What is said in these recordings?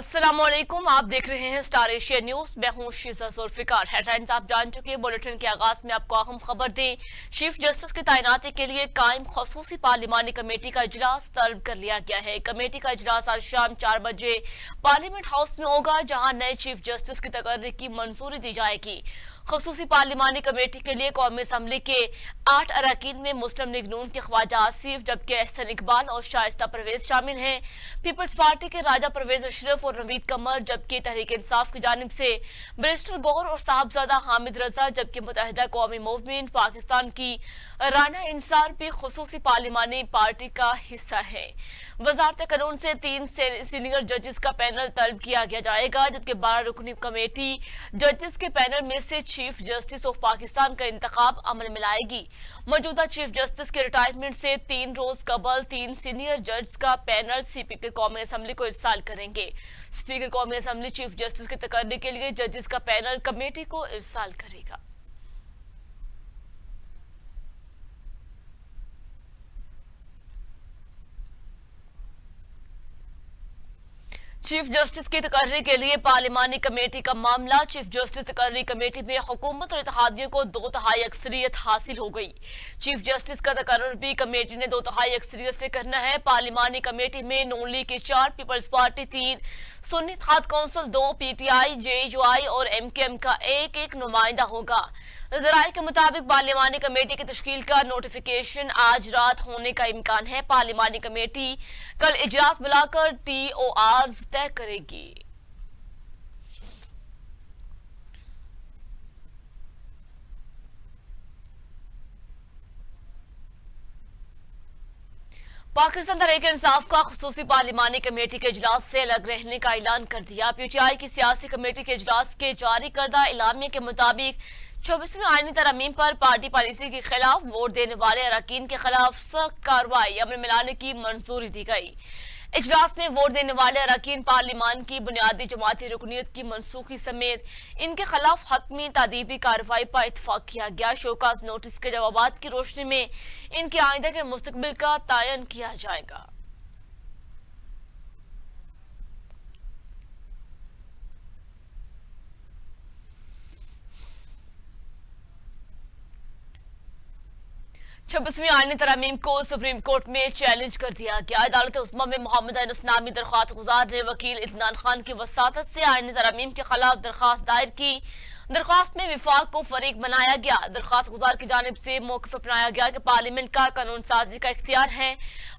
अस्सलामुअलैकुम, आप देख रहे हैं स्टार एशिया न्यूज। मैं हूं शीजा जुल्फिकार। हेडलाइंस आप जान चुके हैं। बुलेटिन के आगाज में आपको अहम खबर दें। चीफ जस्टिस की तैनाती के लिए कायम खसूसी पार्लिमानी कमेटी का इजलास तलब कर लिया गया है। कमेटी का इजलास आज शाम 4 बजे पार्लियामेंट हाउस में होगा, जहां नए चीफ जस्टिस की तकर्री की मंजूरी दी जाएगी। खसूसी पार्लिमानी कमेटी के लिए कौमी असम्बली के 8 अरकान में मुस्लिम लीग नून के ख्वाजा आसिफ, जबकि एहसन इकबाल और शाइस्ता परवेज शामिल हैं। पीपल्स पार्टी के राजा परवेज अशरफ और नवीद कमर, जबकि तहरीक इंसाफ की जानिब से बैरिस्टर गौहर और साहबजादा हामिद रजा, जबकि मुत्तहिदा कौमी मूवमेंट पाकिस्तान की राना इंसार भी खसूसी पार्लिमानी पार्टी का हिस्सा है। वजारत कानून से 3 सीनियर जजेस का पैनल तलब किया गया जाएगा, जबकि 12 रुकनी कमेटी जजेस के पैनल में से चीफ जस्टिस ऑफ पाकिस्तान का इंतखाब अमल में लाएगी। मौजूदा चीफ जस्टिस के रिटायरमेंट से 3 रोज कबल 3 सीनियर जज का पैनल स्पीकर कौमी असम्बली को इरसाल करेंगे। स्पीकर कौमी असम्बली चीफ जस्टिस की तकर्री के लिए जजेस का पैनल कमेटी को इरसाल करेगा। चीफ जस्टिस की तकर्री के लिए पार्लिमानी कमेटी का मामला। चीफ जस्टिस तकर्री कमेटी में हुकूमत और इत्तेहादियों को 2/3 अक्सरियत हासिल हो गई। चीफ जस्टिस का तकर्रुर भी कमेटी ने 2/3 अक्सरियत से करना है। पार्लिमानी कमेटी में नून लीग की 4, people's party 3, Sunni Ittehad council 2, PTI, JUI और एमकेएम का एक नुमाइंदा होगा। जराये के मुताबिक पार्लिमानी कमेटी की तश्कील का नोटिफिकेशन आज रात होने का इम्कान है। पार्लिमानी कमेटी कल इजलास बुलाकर TORs तय करेगी। पाकिस्तान तहरीक इंसाफ का खसूसी पार्लिमानी कमेटी के इजलास से अलग रहने का ऐलान कर दिया। पीटीआई की सियासी कमेटी के इजलास के जारी करदा इलामिया के मुताबिक 24वीं आईनी तरमीम पर पार्टी पॉलिसी के खिलाफ वोट देने वाले अरकान के खिलाफ सख्त कार्रवाई अमल में लाने की मंजूरी दी गई। इजलास में वोट देने वाले अरकान पार्लिमान की बुनियादी जमाती रुकनीत की मनसूखी समेत इनके खिलाफ हतमी तादीबी कार्रवाई पर इतफाक किया गया। शोकाज नोटिस के जवाबात की रोशनी में इनके आइंदा के मुस्तकबिल का तयन किया जाएगा। 26वीं आईनी तरमीम को सुप्रीम कोर्ट में चैलेंज कर दिया गया। अदालत उस्मा में मोहम्मद अनस नामी दरख्वास्त गुजार ने वकील इदनान खान की वसातत से आईनी तरमीम के खिलाफ दरख्वास्त दायर की। दरख्वास्त में विफाक को फरीक बनाया गया। दरख्वास्त गुजार की जानिब से मौक़िफ़ अपनाया गया कि पार्लियामेंट का कानून साजी का इख्तियार है।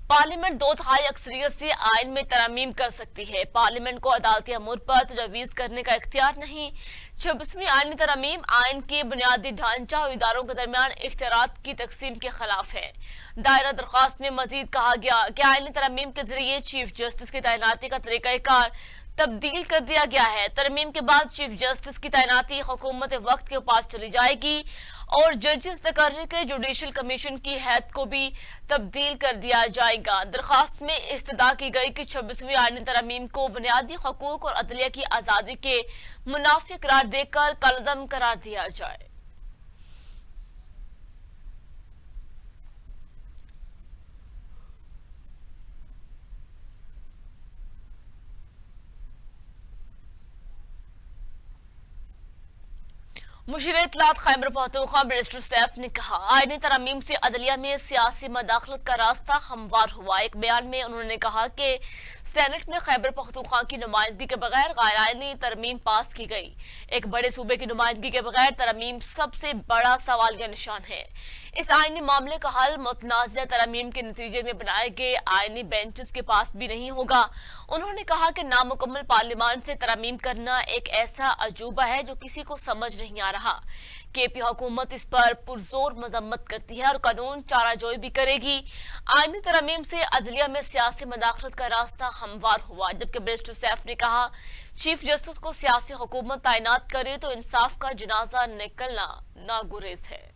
पार्लियामेंट 2/3 अक्सरियत से आइन में तरमीम कर सकती है। पार्लियामेंट को अदालती अमूर पर तजवीज़ करने का इख्तियार नहीं। 26वीं आईनी तरमीम आइन के बुनियादी ढांचा और इदारों के दरमियान इख्तियारात की तकसीम के खिलाफ है। दायरा दरख्वास्त में मजीद कहा गया कि आईनी तरमीम के जरिए चीफ जस्टिस की तैनाती का तरीकाकार तब्दील कर दिया गया है। तरमीम के बाद चीफ जस्टिस की तैनाती हुकूमत वक्त के पास चली जाएगी और जजेस तकर्री के जुडिशल कमीशन की हैत को भी तब्दील कर दिया जाएगा। दरखास्त में इस्तदा की गई कि 26वीं आईनी तरमीम को बुनियादी हकूक और अदलिया की आज़ादी के मुनाफी करार देकर कलदम करार दिया जाए। मुशीर इत्तलात खैबर पख्तूनख्वा बैरिस्टर सैफ ने कहा, आईनी तरमीम से अदलिया में सियासी मदाखलत का रास्ता हमवार हुआ। एक बयान में उन्होंने कहा कि सेनेट में खैबर पख्तूनख्वा की नुमाइंदगी के बगैर गैर आईनी तरमीम पास की गई। एक बड़े सूबे की नुमाइंदगी के बगैर तरमीम सबसे बड़ा सवाल का निशान है। इस आईनी मामले का हल मुतनाज़ा तरमीम के नतीजे में बनाए गए आईनी बेंचेस के पास भी नहीं होगा। उन्होंने कहा कि नामुकम्मल पार्लियामान से तरमीम करना एक ऐसा अजूबा है जो किसी को समझ नहीं आ रहा। केपी हुकूमत इस पर पुरजोर मजम्मत करती है और कानून चाराजोई भी करेगी। आईनी तरमीम से अदलिया में सियासी मदाखलत का रास्ता हमवार हुआ। जबकि बैरिस्टर सैफ ने कहा, चीफ जस्टिस को सियासी हुकूमत तैनात करे तो इंसाफ का जनाजा निकलना नागुरेज है।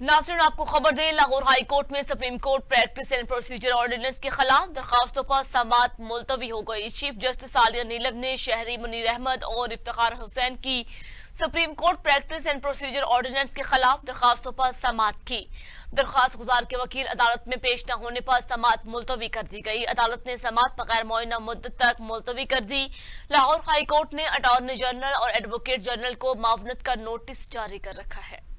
नाज़रीन आपको खबर दें, लाहौर हाई कोर्ट में supreme court practice and procedure ordinance के खिलाफ दरखास्तों पर समाअत मुलतवी हो गई। चीफ जस्टिस आलिया नीलम ने शहरी मुनीर अहमद और इफ्तिखार हुसैन की supreme court practice and procedure ordinance के खिलाफ दरखास्तों पर समाअत की। दरखास्त गुजार के वकील अदालत में पेश न होने पर समाअत मुलतवी कर दी गई। अदालत ने समाअत बगैर मुअय्यना मुद्दत तक मुलतवी कर दी। लाहौर हाई कोर्ट ने अटॉर्नी जनरल और एडवोकेट जनरल को मावनत का नोटिस जारी कर रखा है।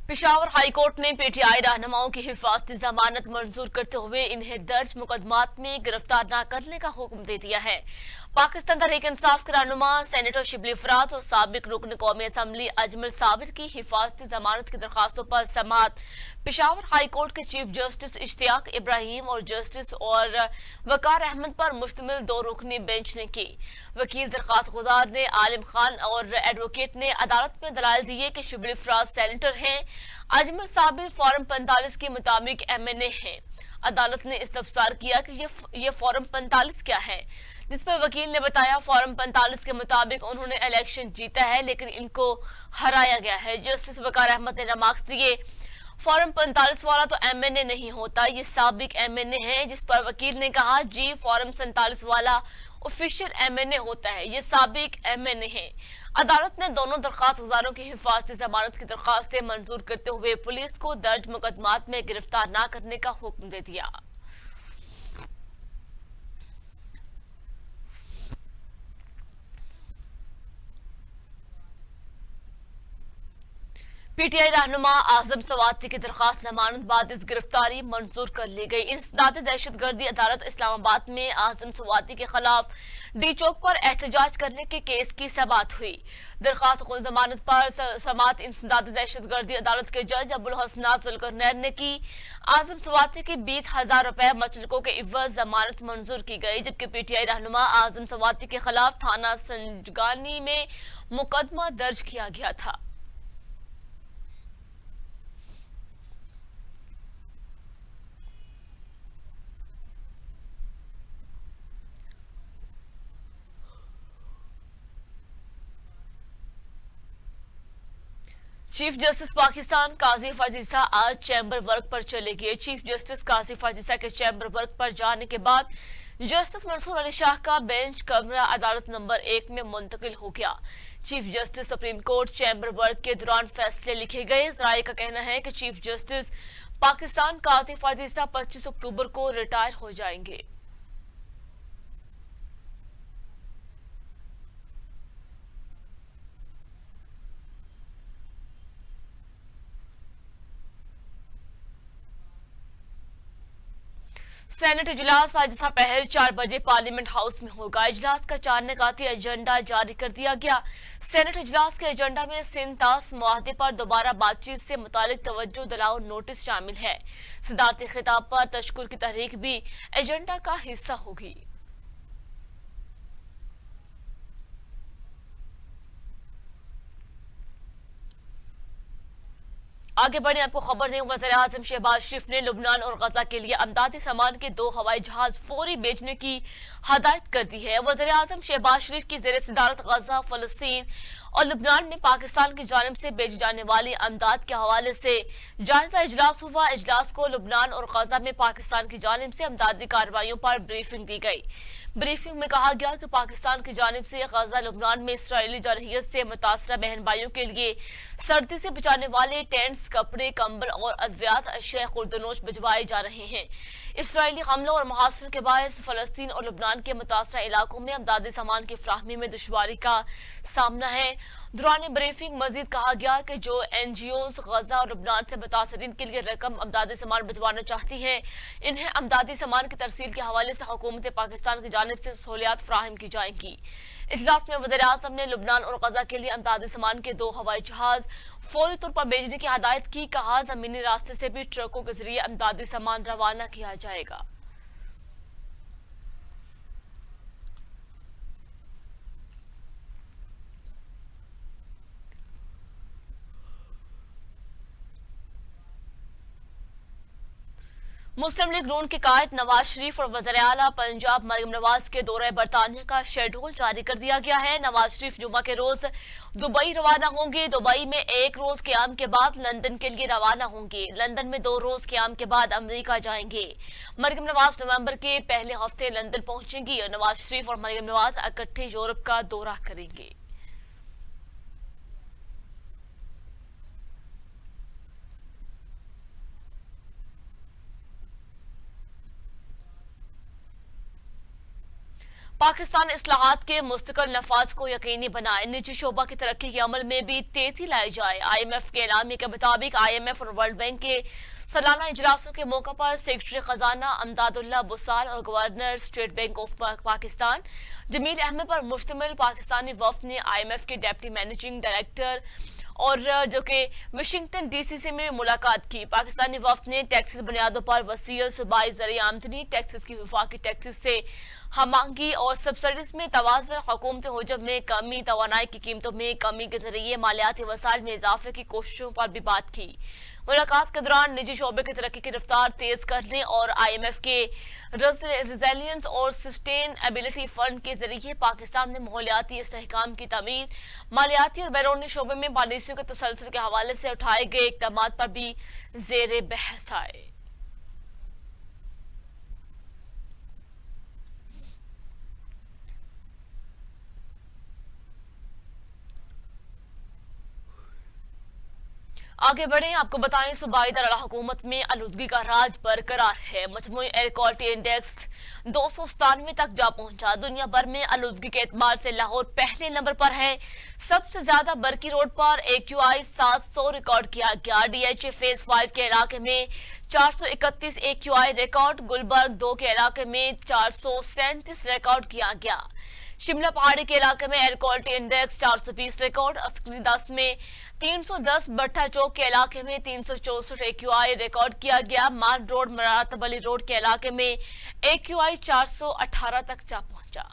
पेशावर हाई कोर्ट ने पीटीआई रहनुमाओं की हिफाजती जमानत मंजूर करते हुए इन्हें दर्ज मुकदमात में गिरफ्तार न करने का हुक्म दे दिया है। पाकिस्तान तहरीक इंसाफ के रहनुमा सेनेटर शिबली फराज और साबिक रुकन कौमी असम्बली अजमल साबिर की हिफाजती जमानत की दरखास्तों पर समाअत पेशावर हाई कोर्ट के चीफ जस्टिस इश्तियाक इब्राहिम और जस्टिस और वकार अहमद पर मुश्तमिल 2 रुकनी बेंच ने की। वकील दरखास्त गुजार ने आलिम खान और एडवोकेट ने अदालत में दलाल दिए कि शिबली फराज सेनेटर हैं, अजमल साबिर फॉर्म 45 के मुताबिक MNA हैं। अदालत ने इस्तफसार किया कि ये फॉर्म 45 क्या है, जिस पर वकील ने बताया फॉर्म 45 के मुताबिक उन्होंने इलेक्शन जीता है लेकिन इनको हराया गया है। जस्टिस वकार अहमद ने रिमार्क्स दिए, फॉर्म 45 वाला तो MNA नहीं होता, ये साबिक MNA है। जिस पर वकील ने कहा जी फॉर्म 47 वाला ऑफिशियल MNA होता है, ये साबिक MNA है। अदालत ने दोनों दरखास्त गुजारों की हिफाजती जमानत की दरखास्तें मंजूर करते हुए पुलिस को दर्ज मुकदमात में गिरफ्तार न करने का हुक्म दे दिया। पीटीआई रहनुमा आजम सवाती की दरखास्त जमानत बाद इस गिरफ्तारी मंजूर कर ली गई। इंसदाद दहशतगर्दी अदालत इस्लामाबाद में आजम सवाती के खिलाफ डी चौक पर एहतजाज करने के केस की समाअत हुई। दरखास्त खुल जमानत पर समाअत इंसदाद दहशतगर्दी अदालत के जज अबुल हसना जुल्करनैन ने की। आजम सवाती की 20,000 रुपए मचलकों के इवज जमानत मंजूर की गई, जबकि पीटीआई रहनुमा आजम सवाती के खिलाफ थाना संजगानी में मुकदमा दर्ज किया गया था। चीफ जस्टिस पाकिस्तान काजी फाजिसा आज चैम्बर वर्क पर चले गए। चीफ जस्टिस काजी फाजिसा के चैम्बर वर्क पर जाने के बाद जस्टिस मंसूर अली शाह का बेंच कमरा अदालत नंबर 1 में मुंतकिल हो गया। Chief justice supreme court chamber work के दौरान फैसले लिखे गए। जराये का कहना है कि चीफ जस्टिस पाकिस्तान काजी फाजिसा 25 अक्टूबर को रिटायर हो जाएंगे। सेनेट इजलास आज दोपहर 4 बजे पार्लियामेंट हाउस में होगा। इजलास का 4 निकाती एजेंडा जारी कर दिया गया। सेनेट इजलास के एजेंडा में सिंतास मुआहदे पर दोबारा बातचीत से मुतालिक तवज्जो दिलाओ नोटिस शामिल है। सदारती खिताब पर तशक्कुर की तहरीक भी एजेंडा का हिस्सा होगी। आगे बढ़े आपको खबर दें, वज़ीर-ए-आज़म शहबाज शरीफ ने लुबनान और गजा के लिए अमदादी सामान के 2 हवाई जहाज फौरी भेजने की हदायत कर दी है। वज़ीर-ए-आज़म शहबाज शरीफ की ज़ेर सदारत गजा, फलस्तीन और लुबनान में पाकिस्तान की जानिब से भेजी जाने वाली अमदाद के हवाले से जायजा इजलास हुआ। इजलास को लुबनान और गजा में पाकिस्तान की जानिब से अमदादी कार्रवाइयों पर ब्रीफिंग दी गई। ब्रीफिंग में कहा गया कि पाकिस्तान की जानिब से गजा लुबनान में इसराइली जरहियत से मुतासरा बहन भाइयों के लिए सर्दी से बचाने वाले टेंट्स, कपड़े, कंबल और अद्वियात अशिया खुर्दनोश भिजवाए जा रहे हैं। इसराइली हमलों और मुहासरों के बायस फलस्तीन और लुबनान के मुतासरा इलाकों में अमदादी सामान की फ्राहमी में दुश्वारी का सामना है। दौरान ब्रीफिंग मजीद कहा गया कि जो NGOs गजा और लुबनान से मुतासरीन के लिए रकम अमदादी सामान भिजवाना चाहती है, इन्हें अमदादी सामान की तरसील के हवाले से हुकूमत पाकिस्तान की जानिब से सहूलियात फ्राहम की जाएंगी। इजलास में वज़ीर-ए-आज़म ने लुबनान और गजा के लिए अमदादी सामान के 2 हवाई जहाज फौरी तौर पर भेजने की हदायत की। कहा जमीनी रास्ते से भी ट्रकों के जरिए अमदादी सामान रवाना किया जाएगा। मुस्लिम लीग नून के कायद नवाज शरीफ और वज़ीर आला पंजाब मरियम नवाज के दौरे बरतानिया का शेड्यूल जारी कर दिया गया है। नवाज शरीफ जुमा के रोज दुबई रवाना होंगे। दुबई में एक रोज क़याम के बाद लंदन के लिए रवाना होंगे। लंदन में 2 रोज क़याम के बाद अमेरिका जाएंगे। मरियम नवाज नवंबर के पहले हफ्ते लंदन पहुंचेंगी और नवाज शरीफ और मरियम नवाज इकट्ठे यूरोप का दौरा करेंगे। पाकिस्तान इस्लाहात के मुस्तकिल नफाज को यकीनी बनाए, निजी शोबा की तरक्की के अमल में भी तेजी लाई जाए। IMF के एलामी के मुताबिक IMF और वर्ल्ड बैंक के सालाना इजलासों के मौका पर सेक्रेटरी खजाना अमदादुल्ला बुसाल और governor state bank of Pakistan Jameel Ahmad पर मुश्तमिल पाकिस्तानी वफ्द ने IMF के डिप्टी मैनेजिंग डायरेक्टर और जो कि वाशिंगटन DC में मुलाकात की। पाकिस्तानी वफ्द ने टैक्सेस बुनियादों पर वसीयत सूबाई ज़रिए आमदनी, टैक्सेस की वफाकी टैक्सेस से हमआहंगी और सब्सिडीज में तवाज़ुन, हुकूमती हुजूम में कमी, तवानाई की कीमतों में कमी के जरिए मालियाती वसाइल में इजाफे की कोशिशों पर भी बात की। मुलाकात के दौरान निजी शोबे की तरक्की की रफ्तार तेज करने और IMF के रिजिलियंस और सस्टेनेबिलिटी फंड के जरिए पाकिस्तान में माहौलियाती इस्तेहकाम की तमीर, मालियाती और बैरूनी शोबे में पॉलिसियों के तसलसल के हवाले से उठाए गए इक़दाम पर भी ज़ेर बहस आए। आगे बढ़े, आपको बताएं सूबाई दारुल हुकूमत में आलूदगी का राज बरकरार है। मजमूई एयर क्वालिटी इंडेक्स 297 तक जा पहुंचा। दुनिया भर में आलूदगी के एतबार से लाहौर पहले नंबर पर है। सबसे ज्यादा बरकी रोड पर AQI 700 रिकॉर्ड किया गया। DHA फेज 5 के इलाके में 431 AQI रिकॉर्ड, गुलबर्ग 2 के इलाके में 437 रिकॉर्ड किया गया। शिमला पहाड़ी के इलाके में air quality index 420 record, Askari 10 में 310, भट्टा चौक के इलाके में 364 AQI रिकॉर्ड किया गया। मार्ग रोड, मरातब अली रोड के इलाके में AQI 418 तक जा पहुंचा।